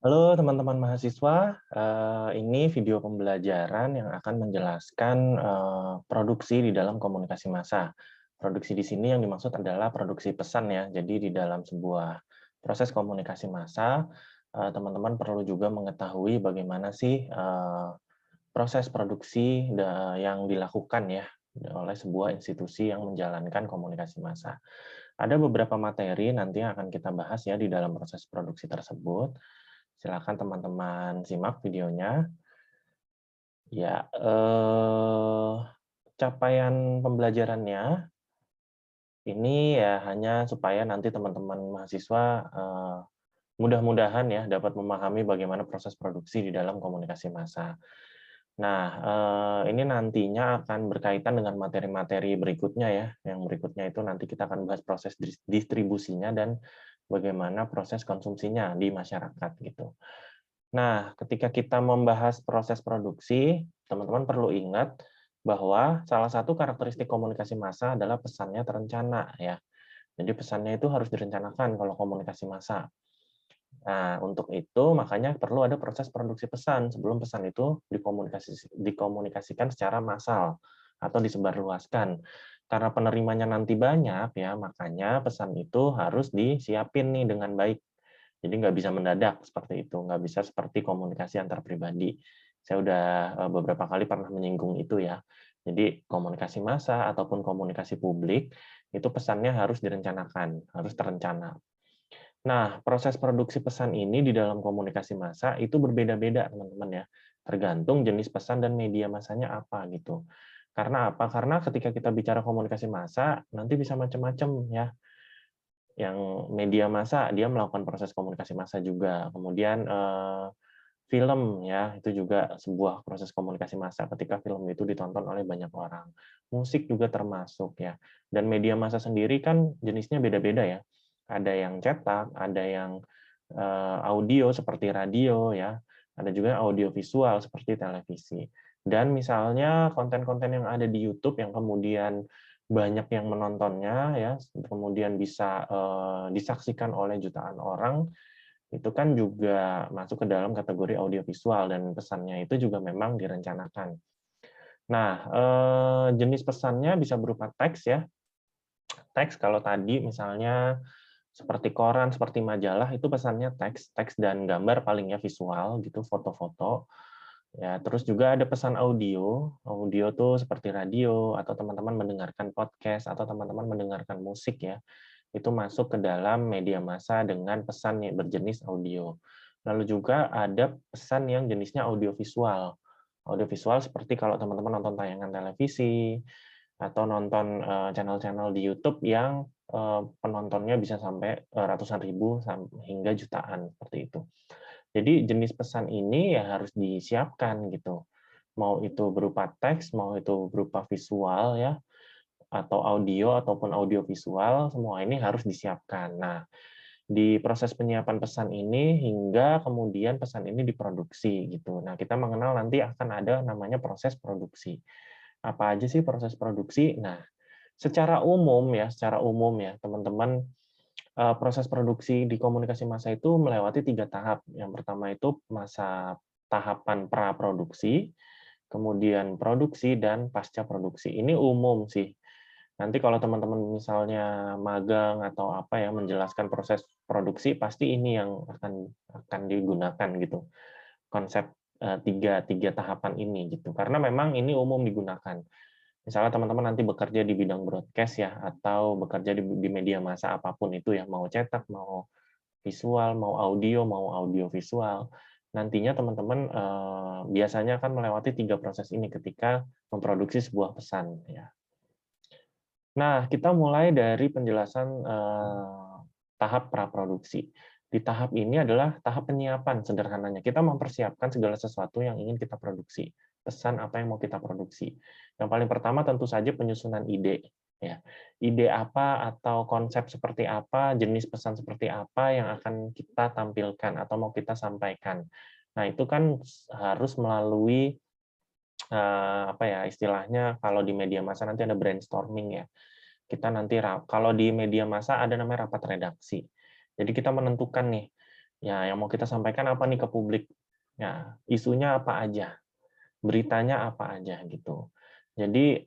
Halo teman-teman mahasiswa, ini video pembelajaran yang akan menjelaskan produksi di dalam komunikasi massa. Produksi di sini yang dimaksud adalah produksi pesan ya. Jadi di dalam sebuah proses komunikasi massa, teman-teman perlu juga mengetahui bagaimana sih proses produksi yang dilakukan ya oleh sebuah institusi yang menjalankan komunikasi massa. Ada beberapa materi nanti yang akan kita bahas ya di dalam proses produksi tersebut. Silakan teman-teman simak videonya. Ya, capaian pembelajarannya ini ya hanya supaya nanti teman-teman mahasiswa mudah-mudahan ya dapat memahami bagaimana proses produksi di dalam komunikasi massa. Nah, ini nantinya akan berkaitan dengan materi-materi berikutnya ya. Yang berikutnya itu nanti kita akan bahas proses distribusinya dan bagaimana proses konsumsinya di masyarakat gitu. Nah, ketika kita membahas proses produksi, teman-teman perlu ingat bahwa salah satu karakteristik komunikasi massa adalah pesannya terencana ya. Jadi pesannya itu harus direncanakan kalau komunikasi massa. Nah, untuk itu makanya perlu ada proses produksi pesan sebelum pesan itu dikomunikasikan secara massal atau disebarluaskan. Karena penerimanya nanti banyak ya, makanya pesan itu harus disiapin nih dengan baik. Jadi nggak bisa mendadak seperti itu, nggak bisa seperti komunikasi antar pribadi. Saya udah beberapa kali pernah menyinggung itu ya. Jadi komunikasi massa ataupun komunikasi publik itu pesannya harus direncanakan, harus terencana. Nah, proses produksi pesan ini di dalam komunikasi massa itu berbeda-beda, teman-teman ya. Tergantung jenis pesan dan media massanya apa gitu. Karena apa? Karena ketika kita bicara komunikasi massa, nanti bisa macam-macam ya. Yang media massa dia melakukan proses komunikasi massa juga. Kemudian film ya, itu juga sebuah proses komunikasi massa ketika film itu ditonton oleh banyak orang. Musik juga termasuk ya. Dan media massa sendiri kan jenisnya beda-beda ya. Ada yang cetak, ada yang audio seperti radio ya, ada juga audio visual seperti televisi. Dan misalnya konten-konten yang ada di YouTube yang kemudian banyak yang menontonnya ya, kemudian bisa disaksikan oleh jutaan orang, itu kan juga masuk ke dalam kategori audiovisual dan pesannya itu juga memang direncanakan. Nah, jenis pesannya bisa berupa teks ya. Teks kalau tadi misalnya seperti koran, seperti majalah itu pesannya teks, teks dan gambar palingnya visual gitu, foto-foto. Ya, terus juga ada pesan audio. Audio tuh seperti radio atau teman-teman mendengarkan podcast atau teman-teman mendengarkan musik ya. Itu masuk ke dalam media massa dengan pesan yang berjenis audio. Lalu juga ada pesan yang jenisnya audiovisual. Audiovisual seperti kalau teman-teman nonton tayangan televisi atau nonton channel-channel di YouTube yang penontonnya bisa sampai ratusan ribu hingga jutaan seperti itu. Jadi jenis pesan ini ya harus disiapkan gitu. Mau itu berupa teks, mau itu berupa visual ya, atau audio ataupun audio visual, semua ini harus disiapkan. Nah, di proses penyiapan pesan ini hingga kemudian pesan ini diproduksi gitu. Nah, kita mengenal nanti akan ada namanya proses produksi. Apa aja sih proses produksi? Nah, secara umum ya, teman-teman, proses produksi di komunikasi massa itu melewati 3 tahap. Yang pertama itu masa tahapan praproduksi, kemudian produksi, dan pasca produksi. Ini umum sih. Nanti kalau teman-teman misalnya magang atau apa ya, menjelaskan proses produksi, pasti ini yang akan digunakan gitu, konsep, tiga tahapan ini gitu. Karena memang ini umum digunakan. Misalnya teman-teman nanti bekerja di bidang broadcast ya, atau bekerja di media massa apapun itu ya, mau cetak, mau visual, mau audio visual. Nantinya teman-teman, biasanya akan melewati 3 proses ini ketika memproduksi sebuah pesan ya. Nah, kita mulai dari penjelasan tahap praproduksi. Di tahap ini adalah tahap penyiapan sederhananya. Kita mempersiapkan segala sesuatu yang ingin kita produksi. Pesan apa yang mau kita produksi. Yang paling pertama tentu saja penyusunan ide. Ya. Ide apa atau konsep seperti apa, jenis pesan seperti apa yang akan kita tampilkan atau mau kita sampaikan. Nah, itu kan harus melalui apa ya istilahnya kalau di media massa nanti ada brainstorming ya. Kita nanti kalau di media massa ada namanya rapat redaksi. Jadi kita menentukan nih, Ya, yang mau kita sampaikan apa nih ke publik? Ya, isunya apa aja, beritanya apa aja gitu. Jadi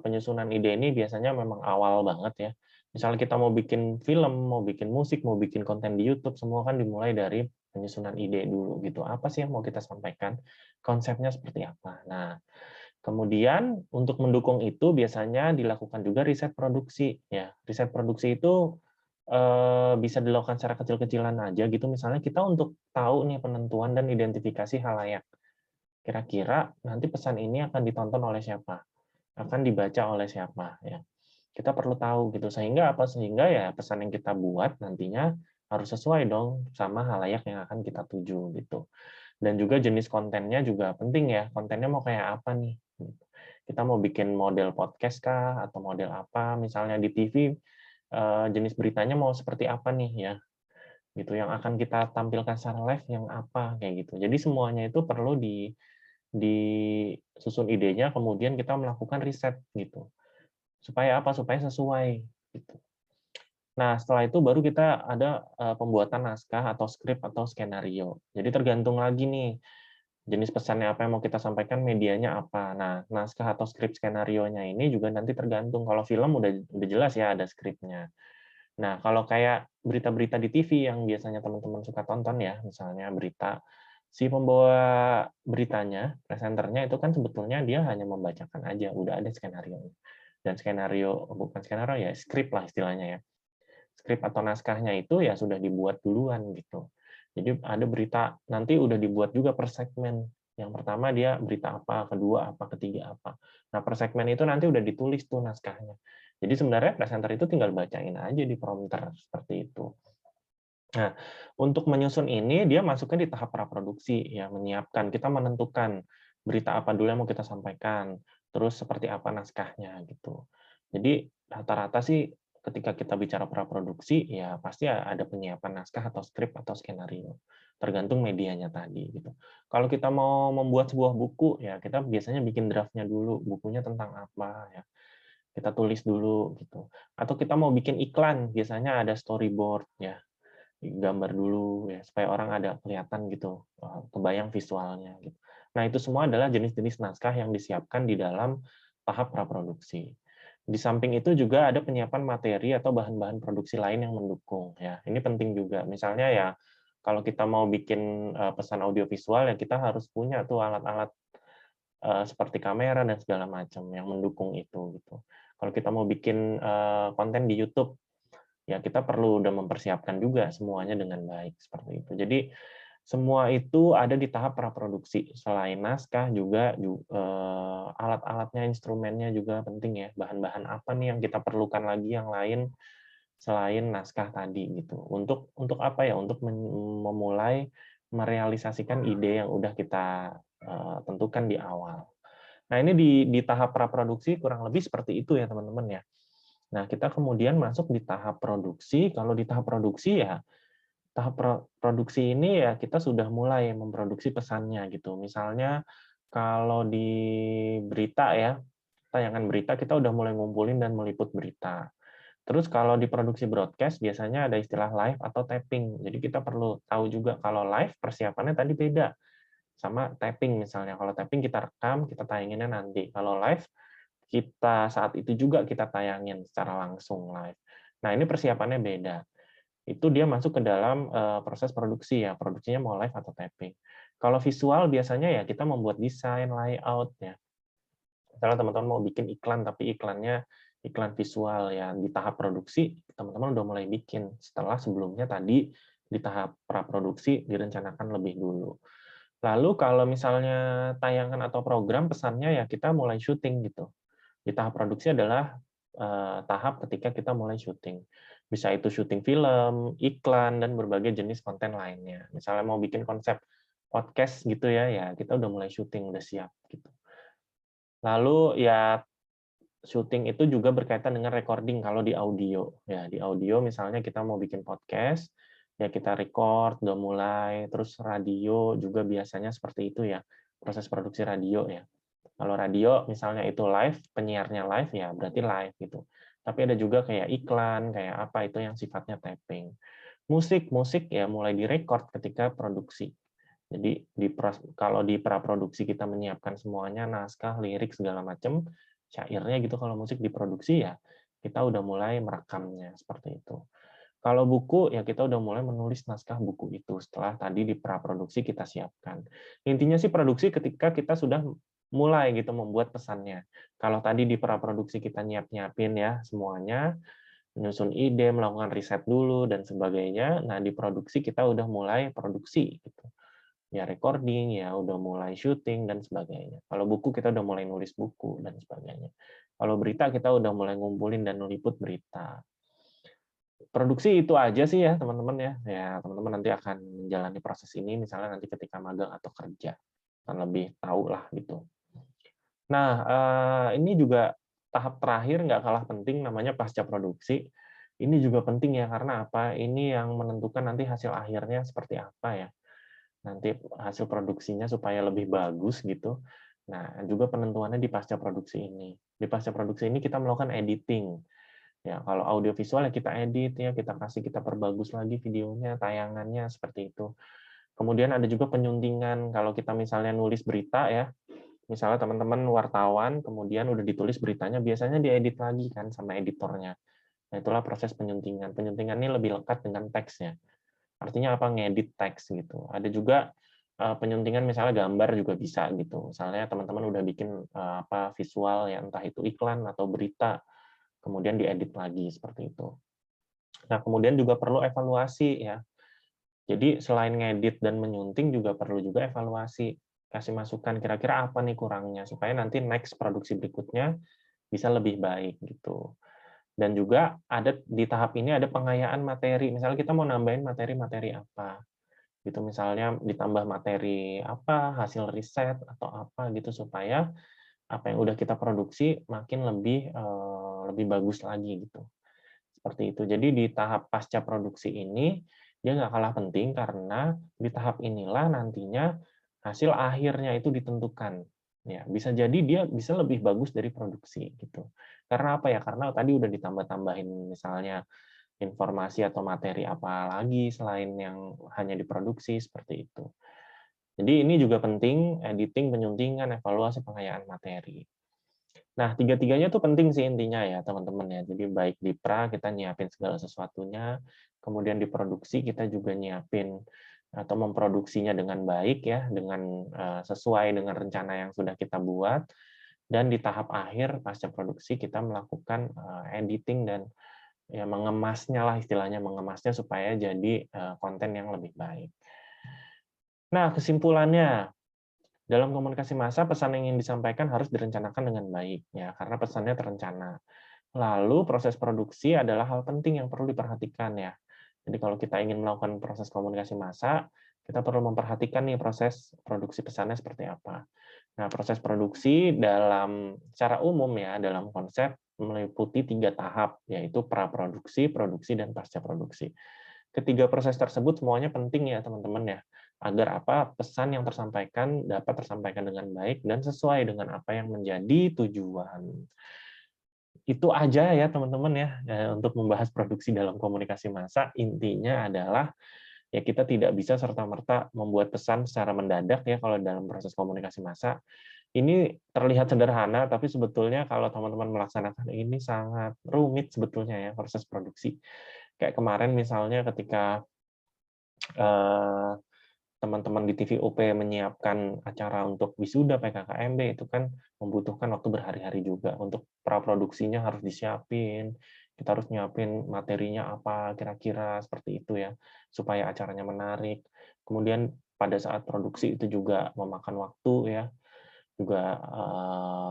penyusunan ide ini biasanya memang awal banget ya. Misalnya kita mau bikin film, mau bikin musik, mau bikin konten di YouTube, semua kan dimulai dari penyusunan ide dulu gitu. Apa sih yang mau kita sampaikan? Konsepnya seperti apa? Nah, kemudian untuk mendukung itu biasanya dilakukan juga riset produksi ya. Riset produksi itu bisa dilakukan secara kecil-kecilan aja gitu. Misalnya kita untuk tahu nih penentuan dan identifikasi halayak. Kira-kira nanti pesan ini akan ditonton oleh siapa? Akan dibaca oleh siapa ya. Kita perlu tahu gitu. Sehingga apa? Sehingga ya pesan yang kita buat nantinya harus sesuai dong sama halayak yang akan kita tuju gitu. Dan juga jenis kontennya juga penting ya, kontennya mau kayak apa nih? Kita mau bikin model podcast kah, atau model apa, misalnya di TV, jenis beritanya mau seperti apa nih ya, gitu, yang akan kita tampilkan secara live yang apa, kayak gitu. Jadi semuanya itu perlu disusun idenya, kemudian kita melakukan riset gitu. Supaya apa? Supaya sesuai, gitu. Nah, setelah itu baru kita ada, pembuatan naskah atau skrip atau skenario. Jadi tergantung lagi nih, jenis pesannya apa yang mau kita sampaikan, medianya apa. Nah, naskah atau skrip skenarionya ini juga nanti tergantung. Kalau film udah jelas ya ada skripnya. Nah, kalau kayak berita-berita di TV yang biasanya teman-teman suka tonton ya, misalnya berita, si pembawa beritanya, presenternya itu kan sebetulnya dia hanya membacakan aja, udah ada skenario. Dan skenario, bukan skenario ya, skrip lah istilahnya ya. Skrip atau naskahnya itu ya sudah dibuat duluan gitu. Jadi ada berita nanti udah dibuat juga per segmen. Yang pertama dia berita apa, kedua apa, ketiga apa. Nah, per segmen itu nanti udah ditulis tuh naskahnya. Jadi sebenarnya presenter itu tinggal bacain aja di prompter seperti itu. Nah, untuk menyusun ini dia masuknya di tahap praproduksi ya, menyiapkan, kita menentukan berita apa dulu yang mau kita sampaikan, terus seperti apa naskahnya gitu. Jadi rata-rata sih ketika kita bicara praproduksi ya pasti ada penyiapan naskah atau skrip atau skenario, tergantung medianya tadi gitu. Kalau kita mau membuat sebuah buku ya kita biasanya bikin draftnya dulu, bukunya tentang apa ya, kita tulis dulu gitu. Atau kita mau bikin iklan, biasanya ada storyboard ya, gambar dulu ya supaya orang ada kelihatan gitu, kebayang visualnya gitu. Nah, itu semua adalah jenis-jenis naskah yang disiapkan di dalam tahap praproduksi. Di samping itu juga ada penyiapan materi atau bahan-bahan produksi lain yang mendukung ya. Ini penting juga. Misalnya ya kalau kita mau bikin pesan audiovisual ya kita harus punya tuh alat-alat seperti kamera dan segala macam yang mendukung itu gitu. Kalau kita mau bikin konten di YouTube ya kita perlu udah mempersiapkan juga semuanya dengan baik seperti itu. Jadi semua itu ada di tahap praproduksi. Selain naskah juga alat-alatnya, instrumennya juga penting ya. Bahan-bahan apa nih yang kita perlukan lagi yang lain selain naskah tadi gitu. Untuk apa ya? Untuk memulai merealisasikan ide yang udah kita tentukan di awal. Nah, ini di tahap praproduksi kurang lebih seperti itu ya, teman-teman ya. Nah, kita kemudian masuk di tahap produksi. Kalau di tahap produksi ya, tahap produksi ini ya kita sudah mulai memproduksi pesannya gitu. Misalnya kalau di berita ya, tayangan berita kita udah mulai ngumpulin dan meliput berita. Terus kalau di produksi broadcast biasanya ada istilah live atau tapping. Jadi kita perlu tahu juga kalau live persiapannya tadi beda sama tapping misalnya. Kalau tapping kita rekam, kita tayanginnya nanti. Kalau live kita saat itu juga kita tayangin secara langsung live. Nah, ini persiapannya beda. Itu dia masuk ke dalam proses produksi ya, produksinya mau live atau tapping. Kalau visual biasanya ya kita membuat desain, layout ya. Misalnya teman-teman mau bikin iklan tapi iklannya iklan visual ya di tahap produksi teman-teman udah mulai bikin setelah sebelumnya tadi di tahap praproduksi direncanakan lebih dulu. Lalu kalau misalnya tayangan atau program pesannya ya kita mulai syuting gitu. Di tahap produksi adalah tahap ketika kita mulai syuting. Bisa itu syuting film, iklan, dan berbagai jenis konten lainnya. Misalnya mau bikin konsep podcast gitu ya, ya kita udah mulai syuting, udah siap gitu. Lalu ya syuting itu juga berkaitan dengan recording kalau di audio. Ya, di audio misalnya kita mau bikin podcast, ya kita record, udah mulai, terus radio juga biasanya seperti itu ya, proses produksi radio ya. Kalau radio misalnya itu live, penyiarnya live ya berarti live gitu. Tapi ada juga kayak iklan, kayak apa itu yang sifatnya tapping. Musik ya mulai direkord ketika produksi. Jadi kalau di praproduksi kita menyiapkan semuanya, naskah, lirik, segala macam, syairnya gitu, kalau musik diproduksi ya kita udah mulai merekamnya, seperti itu. Kalau buku, ya kita udah mulai menulis naskah buku itu, setelah tadi di praproduksi kita siapkan. Intinya sih produksi ketika kita sudah mulai gitu membuat pesannya. Kalau tadi di praproduksi kita nyiapin ya semuanya, menyusun ide, melakukan riset dulu, dan sebagainya. Nah, di produksi kita udah mulai produksi, gitu. Ya recording, ya udah mulai syuting, dan sebagainya. Kalau buku, kita udah mulai nulis buku, dan sebagainya. Kalau berita, kita udah mulai ngumpulin dan meliput berita. Produksi itu aja sih ya, teman-teman ya. Ya, teman-teman nanti akan menjalani proses ini, misalnya nanti ketika magang atau kerja. Akan lebih tahu lah, gitu. Nah, ini juga tahap terakhir nggak kalah penting namanya pasca produksi. Ini juga penting ya, karena apa? Ini yang menentukan nanti hasil akhirnya seperti apa ya. Nanti hasil produksinya supaya lebih bagus gitu. Nah, juga penentuannya di pasca produksi ini. Di pasca produksi ini kita melakukan editing. Ya, kalau audiovisual ya kita edit ya, kita perbagus lagi videonya, tayangannya seperti itu. Kemudian ada juga penyuntingan. Kalau kita misalnya nulis berita ya, misalnya teman-teman wartawan, kemudian udah ditulis beritanya, biasanya diedit lagi kan sama editornya. Nah, itulah proses penyuntingan. Penyuntingan ini lebih lekat dengan teksnya. Artinya apa? Ngedit teks gitu. Ada juga penyuntingan misalnya gambar juga bisa gitu. Misalnya teman-teman udah bikin apa visual ya, entah itu iklan atau berita, kemudian diedit lagi seperti itu. Nah, kemudian juga perlu evaluasi ya. Jadi selain ngedit dan menyunting juga perlu juga evaluasi, kasih masukan kira-kira apa nih kurangnya supaya nanti next produksi berikutnya bisa lebih baik gitu. Dan juga ada di tahap ini ada pengayaan materi. Misalnya kita mau nambahin materi-materi apa gitu, misalnya ditambah materi apa, hasil riset atau apa gitu supaya apa yang udah kita produksi makin lebih bagus lagi gitu. Seperti itu. Jadi di tahap pasca produksi ini, dia nggak kalah penting karena di tahap inilah nantinya hasil akhirnya itu ditentukan. Ya, bisa jadi dia bisa lebih bagus dari produksi gitu. Karena apa ya? Karena tadi udah ditambah-tambahin misalnya informasi atau materi apa lagi selain yang hanya diproduksi seperti itu. Jadi ini juga penting, editing, penyuntingan, evaluasi, pengayaan materi. Nah, tiga-tiganya tuh penting sih intinya ya, teman-teman ya. Jadi baik di pra kita nyiapin segala sesuatunya, kemudian di produksi kita juga nyiapin atau memproduksinya dengan baik ya, dengan sesuai dengan rencana yang sudah kita buat, dan di tahap akhir pasca produksi kita melakukan editing dan ya mengemasnya lah istilahnya, mengemasnya supaya jadi konten yang lebih baik. Nah, kesimpulannya, dalam komunikasi massa, pesan yang ingin disampaikan harus direncanakan dengan baik, ya, karena pesannya terencana. Lalu proses produksi adalah hal penting yang perlu diperhatikan ya. Jadi kalau kita ingin melakukan proses komunikasi massa, kita perlu memperhatikan nih proses produksi pesannya seperti apa. Nah, proses produksi dalam secara umum ya, dalam konsep meliputi 3 tahap, yaitu praproduksi, produksi, dan pasca produksi. Ketiga proses tersebut semuanya penting ya teman-teman ya, agar apa pesan yang tersampaikan dapat tersampaikan dengan baik dan sesuai dengan apa yang menjadi tujuan. Itu aja ya teman-teman ya, untuk membahas produksi dalam komunikasi massa. Intinya adalah ya kita tidak bisa serta-merta membuat pesan secara mendadak ya kalau dalam proses komunikasi massa. Ini terlihat sederhana, tapi sebetulnya kalau teman-teman melaksanakan ini sangat rumit sebetulnya ya proses produksi. Kayak kemarin misalnya ketika eh, teman-teman di TVOP menyiapkan acara untuk wisuda PKKMB, itu kan membutuhkan waktu berhari-hari juga. Untuk praproduksinya harus disiapin, kita harus nyiapin materinya apa kira-kira seperti itu ya, supaya acaranya menarik. Kemudian pada saat produksi itu juga memakan waktu ya, juga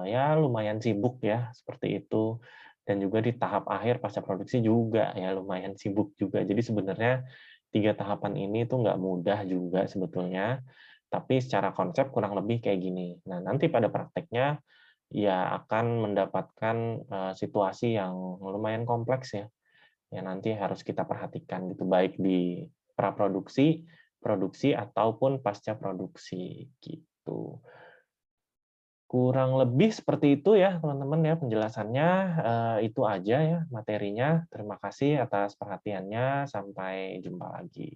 ya lumayan sibuk ya, seperti itu. Dan juga di tahap akhir pasca produksi juga ya lumayan sibuk juga. Jadi sebenarnya 3 tahapan ini tuh nggak mudah juga sebetulnya, tapi secara konsep kurang lebih kayak gini. Nah, nanti pada prakteknya ya akan mendapatkan situasi yang lumayan kompleks ya, yang nanti harus kita perhatikan gitu, baik di praproduksi, produksi, ataupun pasca produksi gitu. Kurang lebih seperti itu ya teman-teman ya penjelasannya, itu aja ya materinya. Terima kasih atas perhatiannya, sampai jumpa lagi.